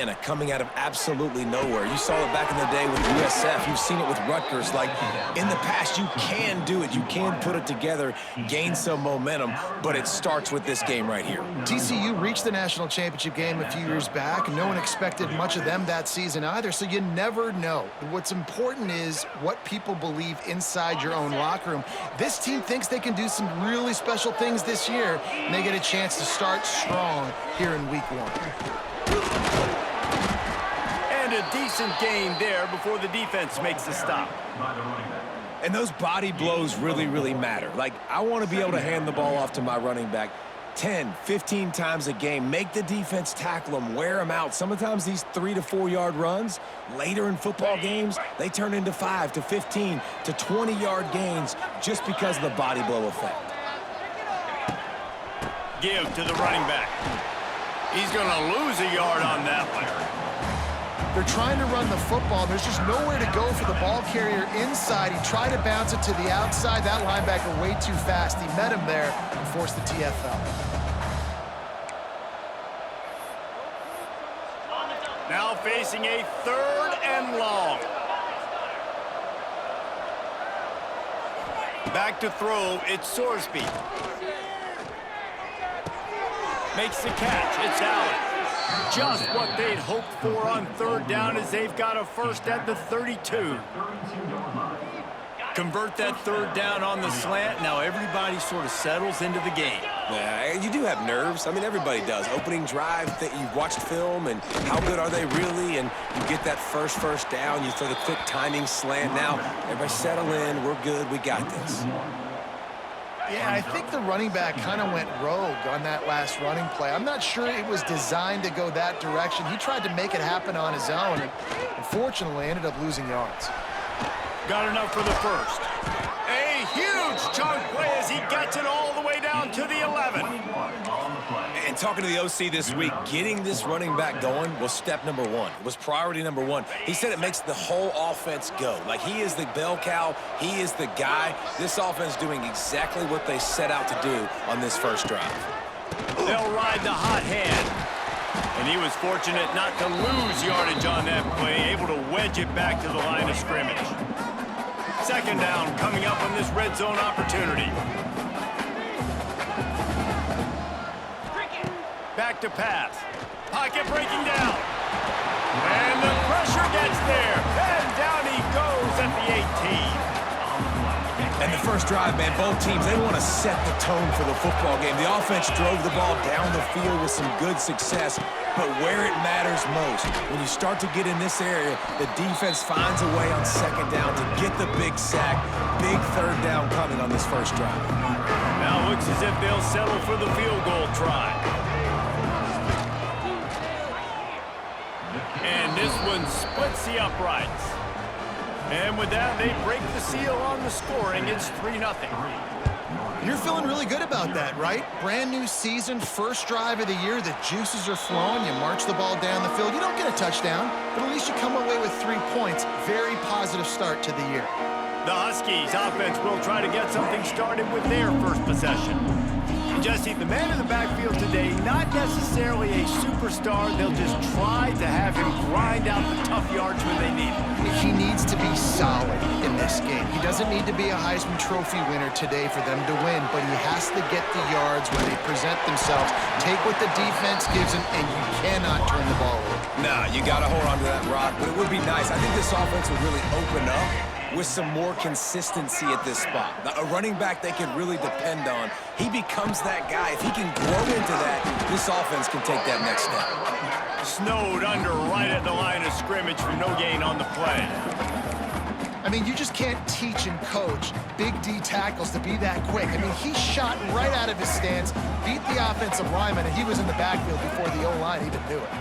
Indiana coming out of absolutely nowhere. You saw it back in the day with USF. You've seen it with Rutgers. Like, in the past, you can do it. You can put it together, gain some momentum, but it starts with this game right here. TCU reached the national championship game a few years back, and no one expected much of them that season either, so you never know. What's important is what people believe inside your own locker room. This team thinks they can do some really special things this year, and they get a chance to start strong here in week 1. And a decent gain there before the defense makes the stop. And those body blows really, really matter. Like, I want to be able to hand the ball off to my running back 10, 15 times a game. Make the defense tackle them, wear them out. Sometimes these 3 to 4 yard runs, later in football games, they turn into 5 to 15 to 20 yard gains just because of the body blow effect. Give to the running back. He's going to lose a yard on that one. They're trying to run the football. There's just nowhere to go for the ball carrier inside. He tried to bounce it to the outside. That linebacker way too fast. He met him there and forced the TFL. Now facing a 3rd and long. Back to throw, it's Sorsby. Makes the catch, it's Allen. Just what they'd hoped for on 3rd down as they've got a first at the 32. Convert that 3rd down on the slant. Now everybody sort of settles into the game. Yeah, you do have nerves. I mean, everybody does. Opening drive, that you've watched film, and how good are they really? And you get that first down. You throw the quick timing slant. Now, everybody settle in. We're good. We got this. Yeah, I think the running back kind of went rogue on that last running play. I'm not sure it was designed to go that direction. He tried to make it happen on his own, and unfortunately ended up losing yards. Got enough for the first. A huge chunk play as he gets it all the way down to the 11. And talking to the OC this week, getting this running back going was step number 1. It was priority number 1. He said it makes the whole offense go. Like, he is the bell cow. He is the guy. This offense doing exactly what they set out to do on this first drive. They'll ride the hot hand. And he was fortunate not to lose yardage on that play, able to wedge it back to the line of scrimmage. 2nd down coming up on this red zone opportunity. Back to pass. Pocket breaking down. And the pressure gets there. And down he goes at the 18. And the first drive, man, both teams, they want to set the tone for the football game. The offense drove the ball down the field with some good success, but where it matters most, when you start to get in this area, the defense finds a way on 2nd down to get the big sack. Big 3rd down coming on this first drive. Now looks as if they'll settle for the field goal try. And this one splits the uprights. And with that, they break the seal on the scoring. It's 3-0. You're feeling really good about that, right? Brand new season, first drive of the year. The juices are flowing. You march the ball down the field. You don't get a touchdown, but at least you come away with 3 points. Very positive start to the year. The Huskies offense will try to get something started with their first possession. Jesse, the man in the backfield today, not necessarily a superstar. They'll just try to have him grind out the tough yards when they need it. He needs to be solid in this game. He doesn't need to be a Heisman Trophy winner today for them to win, but he has to get the yards when they present themselves. Take what the defense gives him, and you cannot turn the ball over. Nah, you got to hold on to that rock, but it would be nice. I think this offense would really open up with some more consistency at this spot. Now, a running back they can really depend on. He becomes that guy. If he can grow into that, this offense can take that next step. Snowed under right at the line of scrimmage for no gain on the play. I mean, you just can't teach and coach Big D tackles to be that quick. I mean, he shot right out of his stance, beat the offensive lineman, and he was in the backfield before the O-line even knew it.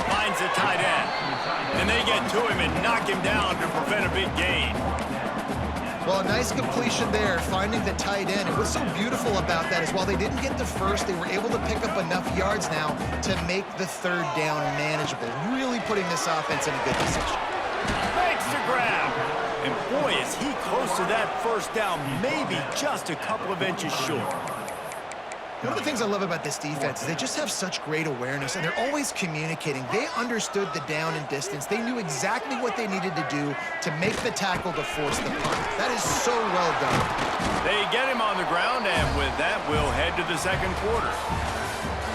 Finds the tight end. And they get to him and knock him down to prevent a big gain. Well, a nice completion there, finding the tight end. And what's so beautiful about that is while they didn't get the first, they were able to pick up enough yards now to make the 3rd down manageable. Really putting this offense in a good position. Makes the grab. And boy, is he close to that first down, maybe just a couple of inches short. One of the things I love about this defense is they just have such great awareness, and they're always communicating. They understood the down and distance. They knew exactly what they needed to do to make the tackle to force the punt. That is so well done. They get him on the ground, and with that, we'll head to the second quarter.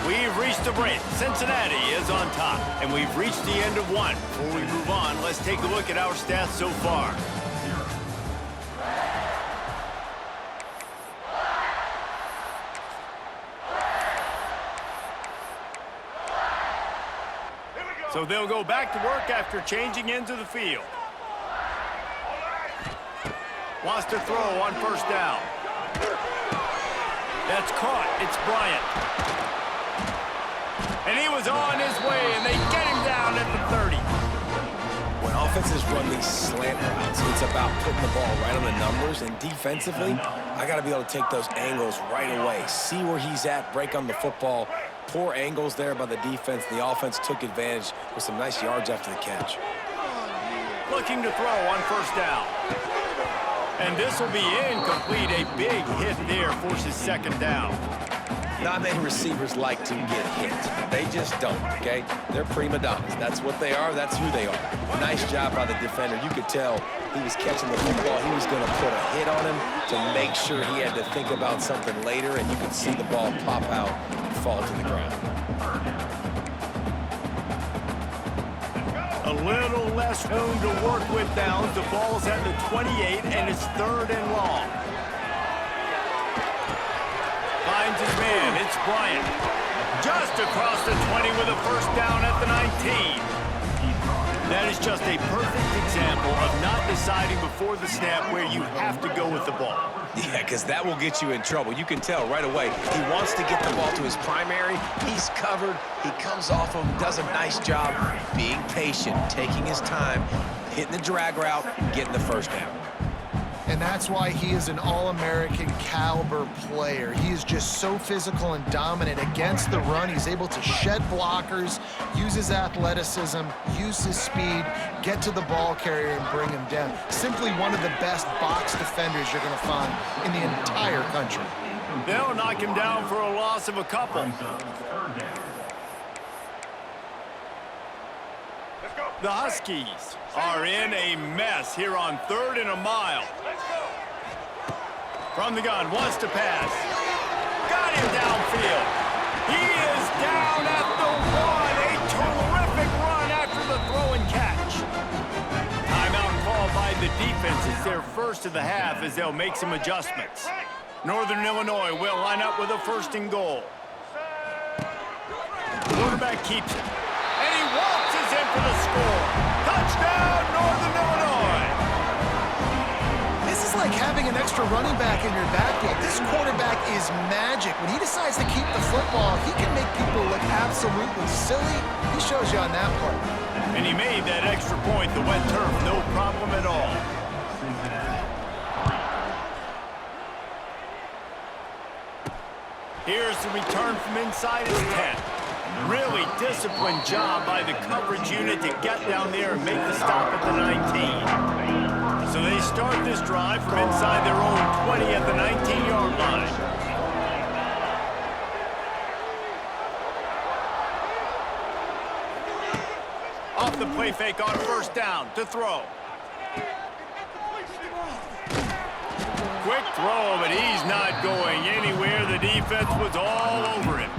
We've reached the break. Cincinnati is on top, and we've reached the end of one. Before we move on, let's take a look at our stats so far. So they'll go back to work after changing into the field. Wants to throw on first down. That's caught. It's Bryant. And he was on his way, and they get him down at the 30. When offenses run these slant routes, it's about putting the ball right on the numbers, and defensively, I got to be able to take those angles right away, see where he's at, break on the football. Poor angles there by the defense. The offense took advantage with some nice yards after the catch. Looking to throw on first down. And this will be incomplete. A big hit there forces second down. Not many receivers like to get hit. They just don't, okay? They're prima donnas. That's what they are. That's who they are. Nice job by the defender. You could tell he was catching the football. He was going to put a hit on him to make sure he had to think about something later, and you could see the ball pop out and fall to the ground. A little less room to work with now. The ball's at the 28, and it's third and long. Finds his man. It's Bryant. Just across the 20 with a first down at the 19. That is just a perfect example of not deciding before the snap where you have to go with the ball. Yeah, because that will get you in trouble. You can tell right away. He wants to get the ball to his primary. He's covered. He comes off him, does a nice job being patient, taking his time, hitting the drag route, getting the first down. And that's why he is an all-American caliber player. He is just so physical and dominant against the run. He's able to shed blockers, use his athleticism, use his speed, get to the ball carrier and bring him down. Simply one of the best box defenders you're going to find in the entire country. They'll knock him down for a loss of a couple. The Huskies are in a mess here on 3rd and a mile. From the gun, wants to pass. Got him downfield. He is down at the 1. A terrific run after the throw and catch. Timeout called by the defense. It's their first of the half as they'll make some adjustments. Northern Illinois will line up with a 1st and goal. Quarterback keeps it. And he waltzes in for the score. Touchdown, Northern Illinois. This is like having an extra running back in your backfield. This quarterback is magic. When he decides to keep the football, he can make people look absolutely silly. He shows you on that play. And he made that extra point, the wet turf, no problem at all. Here's the return from inside his 10. Really disciplined job by the coverage unit to get down there and make the stop at the 19. So they start this drive from inside their own 20 at the 19-yard line. Off the play fake on first down to throw. Quick throw, but he's not going anywhere. The defense was all over him.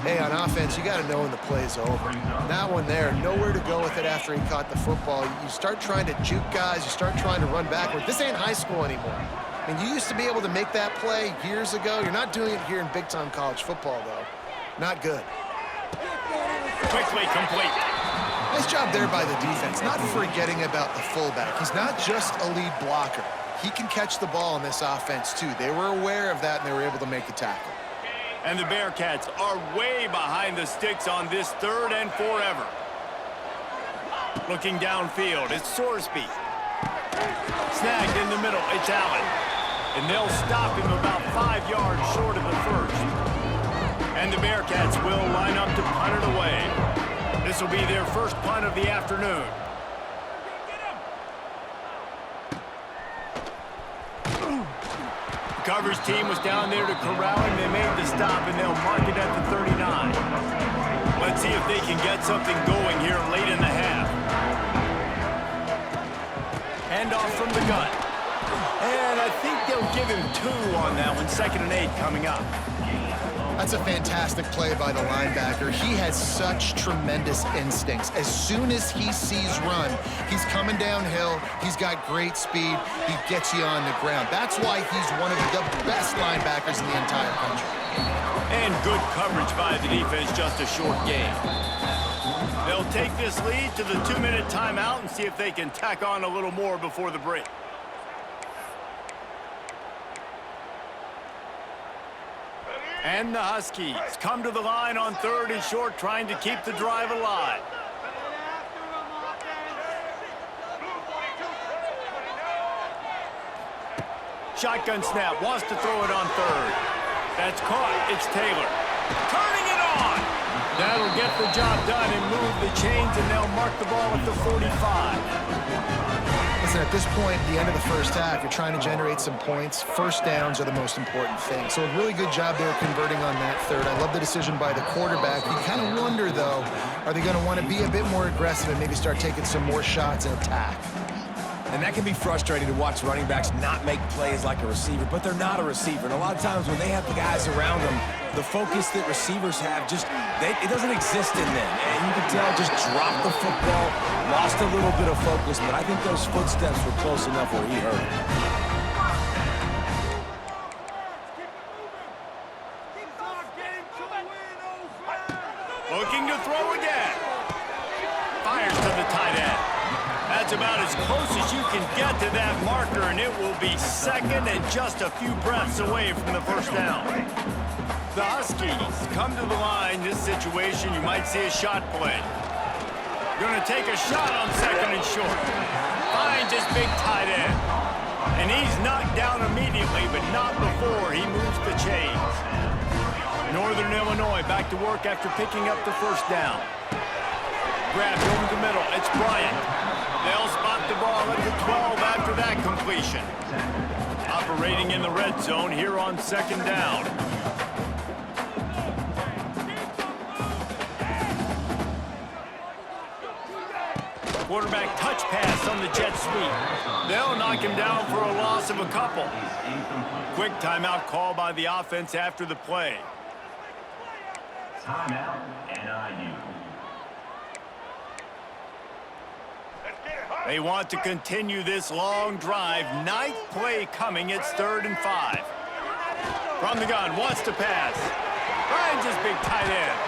Hey, on offense, you got to know when the play's over. That one there, nowhere to go with it after he caught the football. You start trying to juke guys. You start trying to run backward. This ain't high school anymore. I mean, you used to be able to make that play years ago. You're not doing it here in big-time college football, though. Not good. Quickly complete. Nice job there by the defense, not forgetting about the fullback. He's not just a lead blocker. He can catch the ball in this offense, too. They were aware of that, and they were able to make the tackle. And the Bearcats are way behind the sticks on this 3rd and forever. Looking downfield, it's Sorsby. Snagged in the middle, it's Allen. And they'll stop him about 5 yards short of the first. And the Bearcats will line up to punt it away. This will be their first punt of the afternoon. coverage team was down there to corral him. They made the stop, and they'll mark it at the 39. Let's see if they can get something going here late in the half. Handoff from the gun. And I think they'll give him 2 on that one. 2nd and 8 coming up. That's a fantastic play by the linebacker. He has such tremendous instincts. As soon as he sees run, he's coming downhill. He's got great speed. He gets you on the ground. That's why he's one of the best linebackers in the entire country. And good coverage by the defense, just a short gain. They'll take this lead to the 2-minute timeout and see if they can tack on a little more before the break. And the Huskies come to the line on 3rd and short, trying to keep the drive alive. Shotgun snap, wants to throw it on 3rd. That's caught, it's Taylor. Turning it on! That'll get the job done and move the chains, and they'll mark the ball at the 45. Listen, at this point, the end of the first half, you're trying to generate some points. First downs are the most important thing. So a really good job there converting on that 3rd. I love the decision by the quarterback. You kind of wonder, though, are they going to want to be a bit more aggressive and maybe start taking some more shots and attack? And that can be frustrating to watch running backs not make plays like a receiver, but they're not a receiver. And a lot of times when they have the guys around them, the focus that receivers have it doesn't exist in them. And you can tell just dropped the football, lost a little bit of focus, but I think those footsteps were close enough where he heard it. Looking to throw again. Fires to the tight end. That's about as close as you can get to that marker, and it will be 2nd and just a few breaths away from the first down. The Huskies come to the line. This situation, you might see a shot play. Going to take a shot on 2nd and short. Finds his big tight end. And he's knocked down immediately, but not before he moves the chains. Northern Illinois back to work after picking up the first down. Grabbed over the middle. It's Bryant. They'll spot the ball at the 12 after that completion. Operating in the red zone here on 2nd down. Quarterback touch pass on the jet sweep. They'll knock him down for a loss of a couple. Quick timeout call by the offense after the play. Timeout, NIU. They want to continue this long drive. 9th play coming. It's 3rd and 5. From the gun, wants to pass. Finds his big tight end.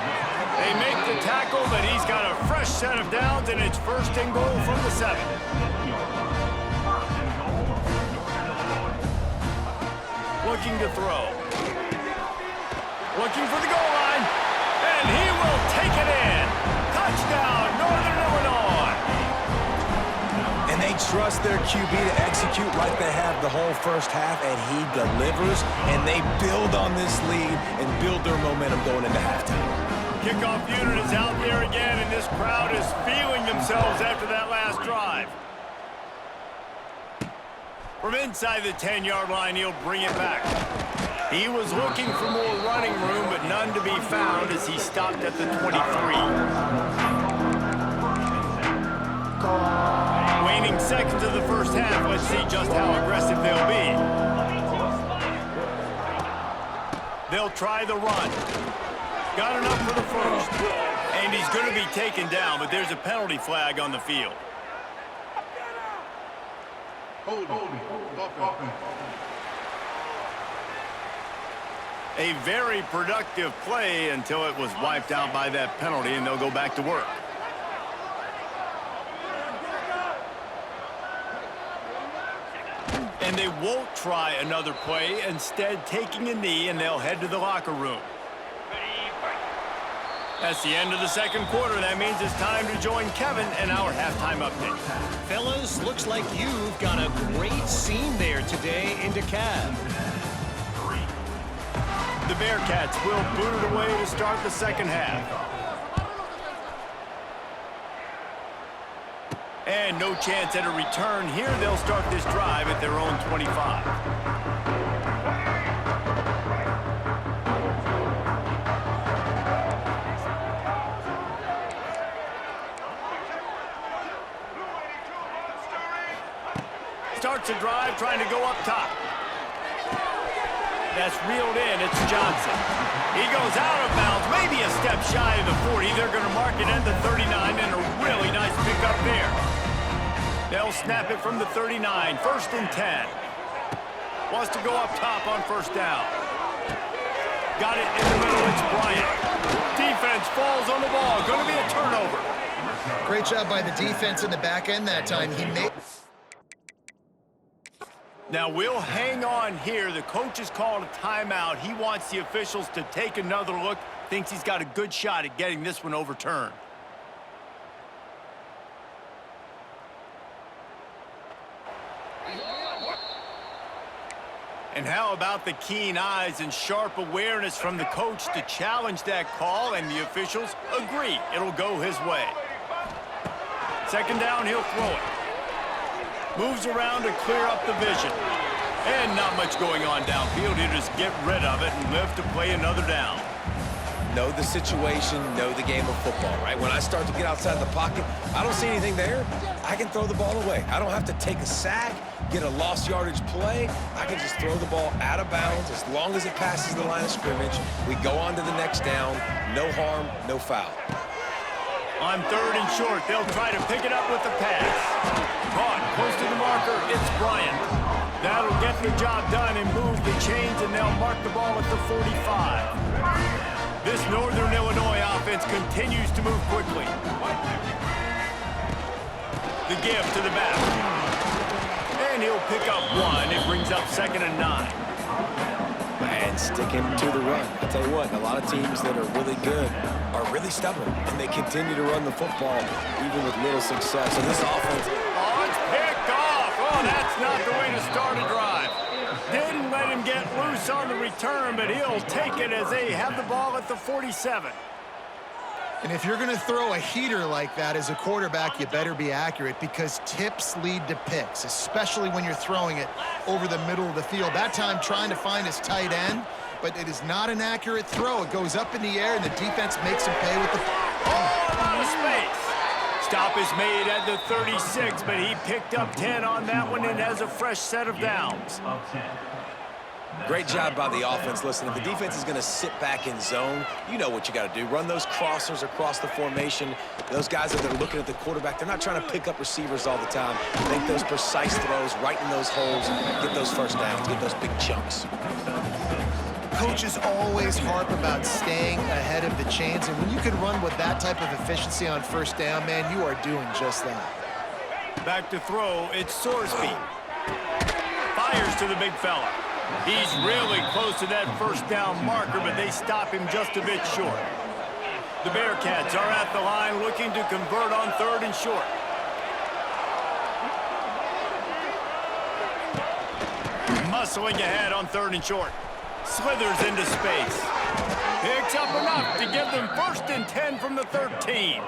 They make the tackle, but he's got a fresh set of downs, and it's 1st and goal from the 7. Looking to throw. Looking for the goal line. And he will take it in. Touchdown, Northern Illinois. And they trust their QB to execute like they have the whole first half, and he delivers, and they build on this lead and build their momentum going into halftime. Kickoff unit is out there again, and this crowd is feeling themselves after that last drive. From inside the 10-yard line, he'll bring it back. He was looking for more running room, but none to be found as he stopped at the 23. Waning seconds of the first half. Let's see just how aggressive they'll be. They'll try the run. Got enough for the first. And he's going to be taken down, but there's a penalty flag on the field. A very productive play until it was wiped out by that penalty, and they'll go back to work. And they won't try another play, instead taking a knee, and they'll head to the locker room. That's the end of the second quarter. That means it's time to join Kevin in our halftime update. Fellas, looks like you've got a great scene there today in DeKalb. The Bearcats will boot it away to start the second half. And no chance at a return here. They'll start this drive at their own 25. starts the drive trying to go up top. That's reeled in. It's Johnson. He goes out of bounds, maybe a step shy of the 40. They're going to mark it at the 39, and a really nice pickup there. They'll snap it from the 39, 1st and 10. Wants to go up top on 1st down. Got it in the middle. It's Bryant. Defense falls on the ball. Going to be a turnover. Great job by the defense in the back end that time. He made... Now, we'll hang on here. The coach has called a timeout. He wants the officials to take another look. Thinks he's got a good shot at getting this one overturned. And how about the keen eyes and sharp awareness from the coach to challenge that call, and the officials agree it'll go his way. 2nd down, he'll throw it. Moves around to clear up the vision. And not much going on downfield. He'll just get rid of it and live to play another down. Know the situation, know the game of football, right? When I start to get outside the pocket, I don't see anything there, I can throw the ball away. I don't have to take a sack, get a lost yardage play. I can just throw the ball out of bounds as long as it passes the line of scrimmage. We go on to the next down. No harm, no foul. On 3rd and short, they'll try to pick it up with the pass. Caught close to the marker, it's Bryant. That'll get the job done and move the chains, and they'll mark the ball at the 45. This Northern Illinois offense continues to move quickly. The give to the back. And he'll pick up 1. It brings up 2nd and 9. And sticking to the run. I'll tell you what, a lot of teams that are really good are really stubborn, and they continue to run the football even with little success. So this offense... Oh, it's picked off. Oh, that's not the way to start a drive. Didn't let him get loose on the return, but he'll take it as they have the ball at the 47. And if you're going to throw a heater like that as a quarterback, you better be accurate, because tips lead to picks, especially when you're throwing it over the middle of the field. That time trying to find his tight end, but it is not an accurate throw. It goes up in the air, and the defense makes him pay with the... Oh, a lot of space. Stop is made at the 36, but he picked up 10 on that one and has a fresh set of downs. Great job by the offense. Listen, if the defense is going to sit back in zone, you know what you got to do. Run those crossers across the formation. Those guys that are looking at the quarterback, they're not trying to pick up receivers all the time. Make those precise throws, right in those holes, get those 1st downs, get those big chunks. Coaches always harp about staying ahead of the chains, and when you can run with that type of efficiency on 1st down, man, you are doing just that. Back to throw, it's Sorsby. Fires to the big fella. He's really close to that 1st down marker, but they stop him just a bit short. The Bearcats are at the line looking to convert on 3rd and short. Muscling ahead on 3rd and short. Slithers into space. Picks up enough to give them 1st and 10 from the 13.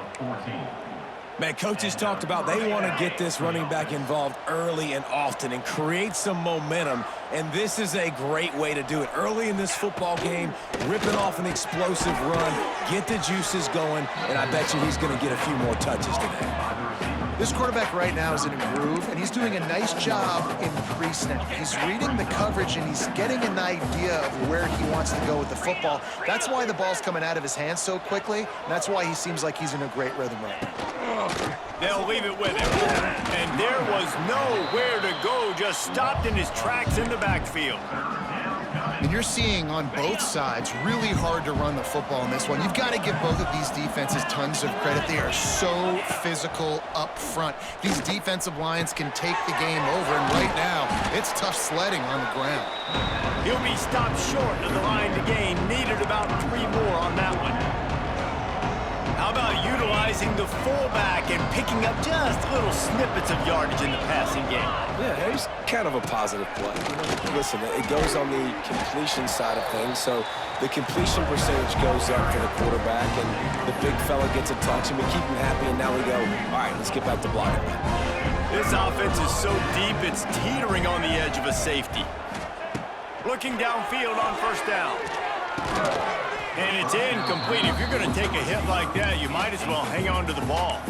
Man, coaches talked about they want to get this running back involved early and often and create some momentum, and this is a great way to do it. Early in this football game, ripping off an explosive run, get the juices going, and I bet you he's going to get a few more touches today. This quarterback right now is in a groove, and he's doing a nice job in pre-snap. He's reading the coverage, and he's getting an idea of where he wants to go with the football. That's why the ball's coming out of his hands so quickly, and that's why he seems like he's in a great rhythm right now. They'll leave it with him. And there was nowhere to go, just stopped in his tracks in the backfield. And you're seeing on both sides really hard to run the football in this one. You've got to give both of these defenses tons of credit. They are so physical up front. These defensive lines can take the game over, and right now, it's tough sledding on the ground. He'll be stopped short of the line to gain. Needed about 3 more on that one. How about utilizing the fullback and picking up just little snippets of yardage in the passing game? Yeah, he's kind of a positive play. Listen, it goes on the completion side of things, so the completion percentage goes up for the quarterback, and the big fella gets a touch, and we keep him happy, and now we go, all right, let's get back to blocking. This offense is so deep, it's teetering on the edge of a safety. Looking downfield on 1st down. And it's incomplete. If you're going to take a hit like that, you might as well hang on to the ball.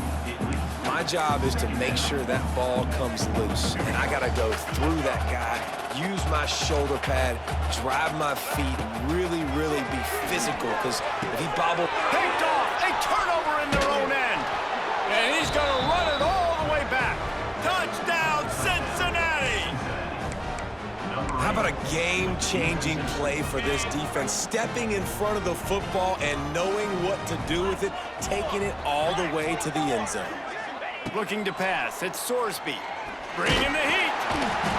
My job is to make sure that ball comes loose, and I got to go through that guy, use my shoulder pad, drive my feet, really, really be physical, because if he bobbles... Picked off! A turnover in their own end! And he's going to run it all the way back. Touchdown, Cincinnati! How about a game-changing play for this defense? Stepping in front of the football and knowing what to do with it, taking it all the way to the end zone. Looking to pass, it's Sorsby. Bringing the heat.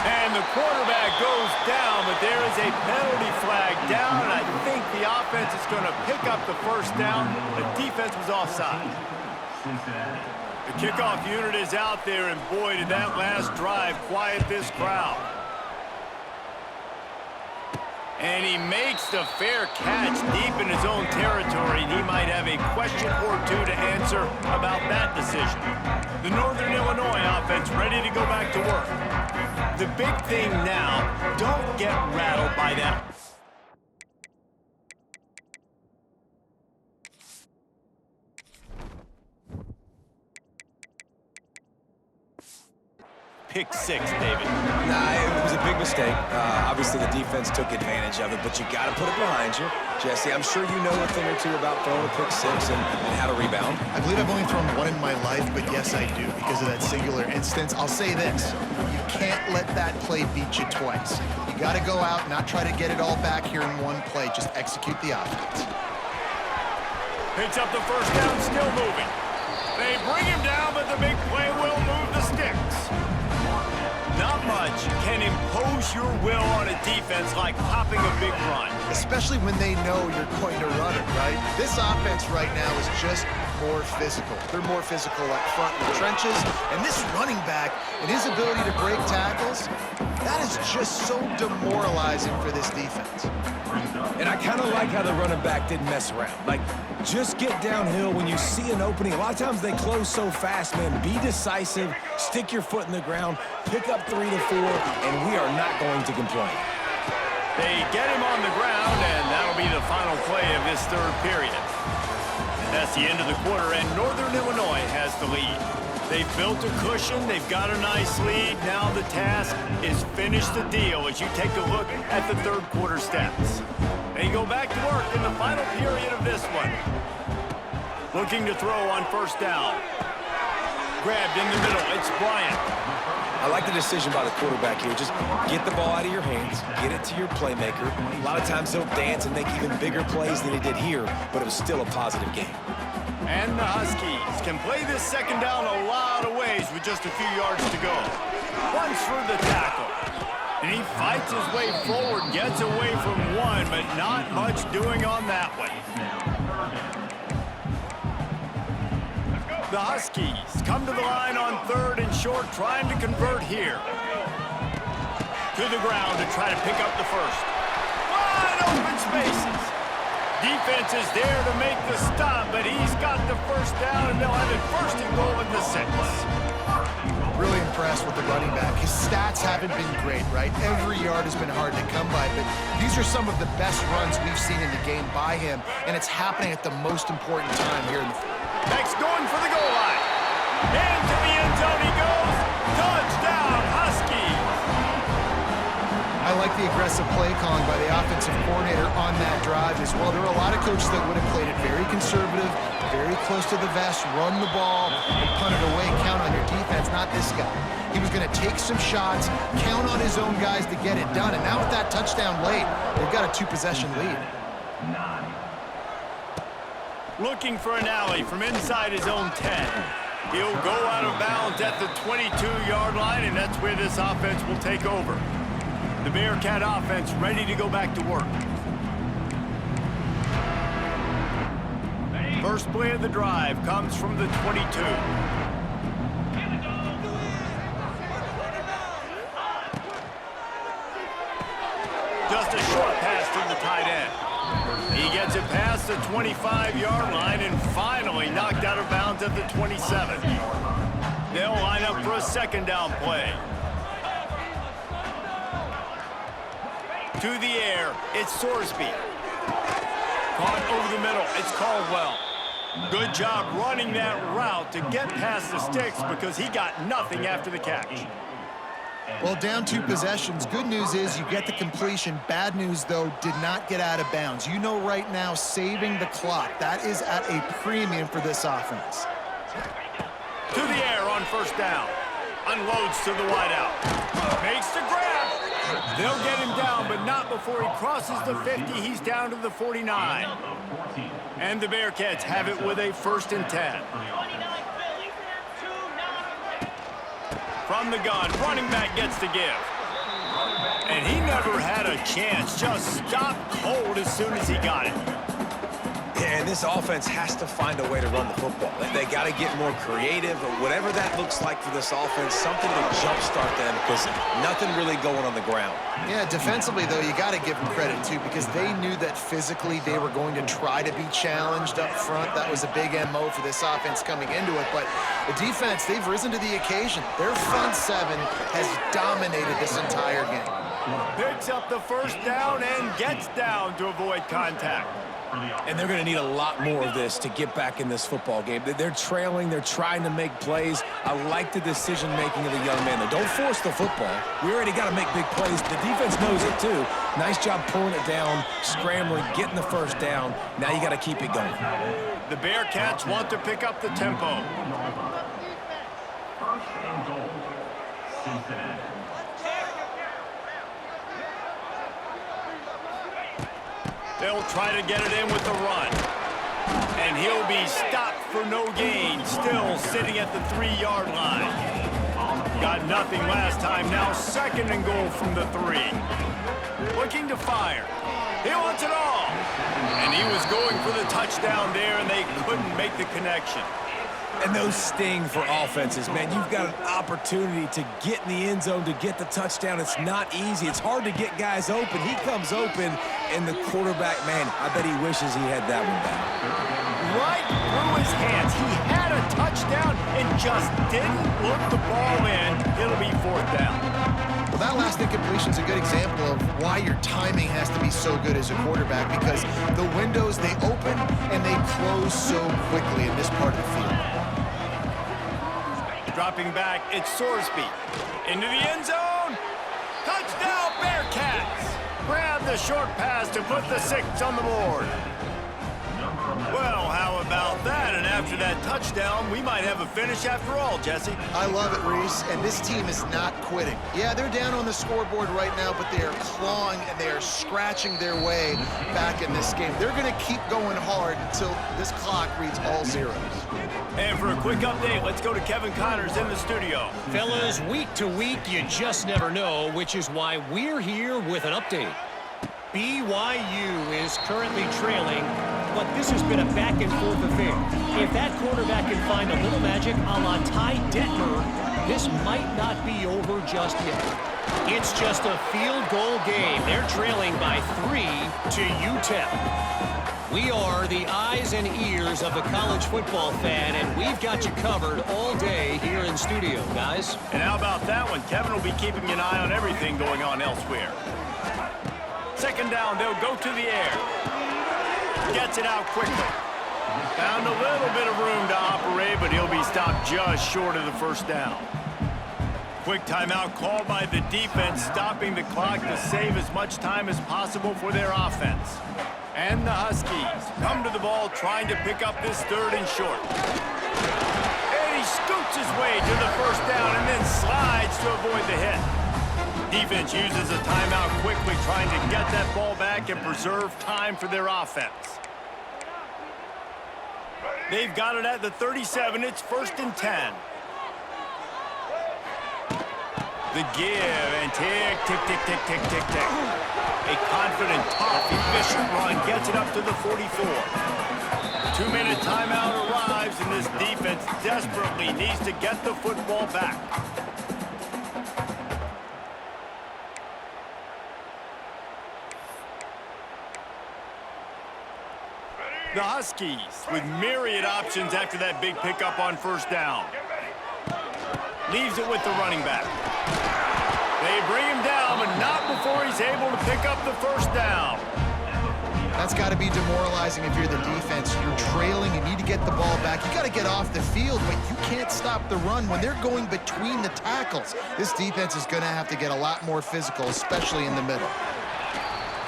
And the quarterback goes down, but there is a penalty flag down, and I think the offense is going to pick up the first down. The defense was offside. The kickoff unit is out there, and boy, did that last drive quiet this crowd. And he makes the fair catch deep in his own territory. He might have a question or two to answer about that decision. The Northern Illinois offense ready to go back to work. The big thing now, don't get rattled by that. Pick six, David. Nah, it was a big mistake. Obviously, the defense took advantage of it, but you got to put it behind you. Jesse, I'm sure you know a thing or two about throwing a pick six and how to rebound. I believe I've only thrown one in my life, but yes, I do, because of that singular instance. I'll say this. You can't let that play beat you twice. You got to go out, not try to get it all back here in one play. Just execute the offense. Picks up the first down, still moving. They bring him down, but the big play will move the sticks. Not much can impose your will on a defense like popping a big run. Especially when they know you're going to run it, right? This offense right now is just more physical. They're more physical up front in the trenches. And this running back and his ability to break tackles, that is just so demoralizing for this defense. And I kind of like how the running back didn't mess around. Like, just get downhill when you see an opening. A lot of times they close so fast, man. Be decisive, stick your foot in the ground, pick up 3 to 4, and we are not going to complain. They get him on the ground, and that'll be the final play of this third period. And that's the end of the quarter, and Northern Illinois has the lead. They've built a cushion. They've got a nice lead. Now the task is finish the deal as you take a look at the third quarter stats. They go back to work in the final period of this one. Looking to throw on first down. Grabbed in the middle. It's Bryant. I like the decision by the quarterback here. Just get the ball out of your hands, get it to your playmaker. A lot of times he'll dance and make even bigger plays than he did here, but it was still a positive game. And the Huskies can play this second down a lot of ways with just a few yards to go. Runs through the tackle. And he fights his way forward, gets away from one, but not much doing on that one. The Huskies come to the line on third and short, trying to convert here. To the ground to try to pick up the first. Wide open spaces. Defense is there to make the stop, but he's got the first down, and they'll have it first and goal at the 6. Really impressed with the running back. His stats haven't been great, right? Every yard has been hard to come by, but these are some of the best runs we've seen in the game by him, and it's happening at the most important time here in the... Next, going for the goal line. Into the end zone he goes. Touchdown, Huskies. I like the aggressive play calling by the offensive coordinator on that drive as well. There are a lot of coaches that would have played it very conservative, very close to the vest, run the ball, and punt it away, count on your defense, not this guy. He was going to take some shots, count on his own guys to get it done, and now with that touchdown late, they've got a 2-possession lead. Looking for an alley from inside his own 10. He'll go out of bounds at the 22-yard line, and that's where this offense will take over. The Bearcat offense ready to go back to work. First play of the drive comes from the 22. Just a short pass to the tight end. He gets it past the 25-yard line and finally knocked out of bounds at the 27. They'll line up for a second down play. To the air, it's Sorsby. Caught over the middle, it's Caldwell. Good job running that route to get past the sticks because he got nothing after the catch. Well, down 2 possessions. Good news is you get the completion. Bad news, though, did not get out of bounds. You know right now, saving the clock, that is at a premium for this offense. To the air on first down. Unloads to the wideout. Makes the grab. They'll get him down, but not before he crosses the 50. He's down to the 49. And the Bearcats have it with a 1st and 10. From the gun, running back gets to give. And he never had a chance. Just stopped cold as soon as he got it. And this offense has to find a way to run the football. They got to get more creative, or whatever that looks like for this offense, something to jumpstart them because nothing really going on the ground. Yeah, defensively, though, you got to give them credit, too, because they knew that physically they were going to try to be challenged up front. That was a big MO for this offense coming into it. But the defense, they've risen to the occasion. Their front 7 has dominated this entire game. Picks up the 1st down and gets down to avoid contact. And they're going to need a lot more of this to get back in this football game. They're trailing. They're trying to make plays. I like the decision-making of the young man. Don't force the football. We already got to make big plays. The defense knows it, too. Nice job pulling it down, scrambling, getting the 1st down. Now you got to keep it going. The Bearcats want to pick up the tempo. They'll try to get it in with the run. And he'll be stopped for no gain, still sitting at the 3-yard line. Got nothing last time, now 2nd and goal from the 3. Looking to fire. He wants it all. And he was going for the touchdown there, and they couldn't make the connection. And those sting for offenses, man. You've got an opportunity to get in the end zone, to get the touchdown. It's not easy. It's hard to get guys open. He comes open, and the quarterback, man, I bet he wishes he had that one back. Right through his hands. He had a touchdown and just didn't look the ball in. It'll be 4th down. Well, that last incompletion is a good example of why your timing has to be so good as a quarterback, because the windows, they open and they close so quickly in this part of the field. Dropping back, it's Sorsby. Into the end zone. Touchdown, Bearcats. Grab the short pass to put the 6 on the board. Well, how about that? And after that touchdown, we might have a finish after all, Jesse. I love it, Reese, and this team is not quitting. Yeah, they're down on the scoreboard right now, but they are clawing and they are scratching their way back in this game. They're going to keep going hard until this clock reads all zeros. And for a quick update, let's go to Kevin Connors in the studio. Fellas, week to week, you just never know, which is why we're here with an update. BYU is currently trailing, but this has been a back-and-forth affair. If that quarterback can find a little magic a la Ty Detmer, this might not be over just yet. It's just a field goal game. They're trailing by 3 to UTEP. We are the eyes and ears of the college football fan, and we've got you covered all day here in studio, guys. And how about that one? Kevin will be keeping an eye on everything going on elsewhere. 2nd down, they'll go to the air. Gets it out quickly. Found a little bit of room to operate, but he'll be stopped just short of the 1st down. Quick timeout called by the defense, stopping the clock to save as much time as possible for their offense. And the Huskies come to the ball trying to pick up this 3rd and short. And he scoots his way to the 1st down and then slides to avoid the hit. Defense uses a timeout quickly, trying to get that ball back and preserve time for their offense. They've got it at the 37. It's 1st and 10. The give and tick, tick, tick, tick, tick, tick, tick. A confident, tough, efficient run gets it up to the 44. 2-minute timeout arrives, and this defense desperately needs to get the football back. The Huskies with myriad options after that big pickup on 1st down. Leaves it with the running back. They bring him down, but not before he's able to pick up the 1st down. That's got to be demoralizing if you're the defense. You're trailing, you need to get the ball back. You got to get off the field, but you can't stop the run when they're going between the tackles. This defense is going to have to get a lot more physical, especially in the middle.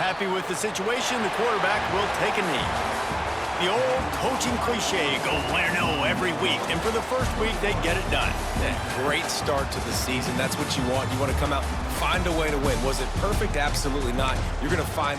Happy with the situation, the quarterback will take a knee. The old coaching cliche, go win or no every week. And for the first week, they get it done. Yeah, great start to the season. That's what you want. You want to come out, find a way to win. Was it perfect? Absolutely not. You're going to find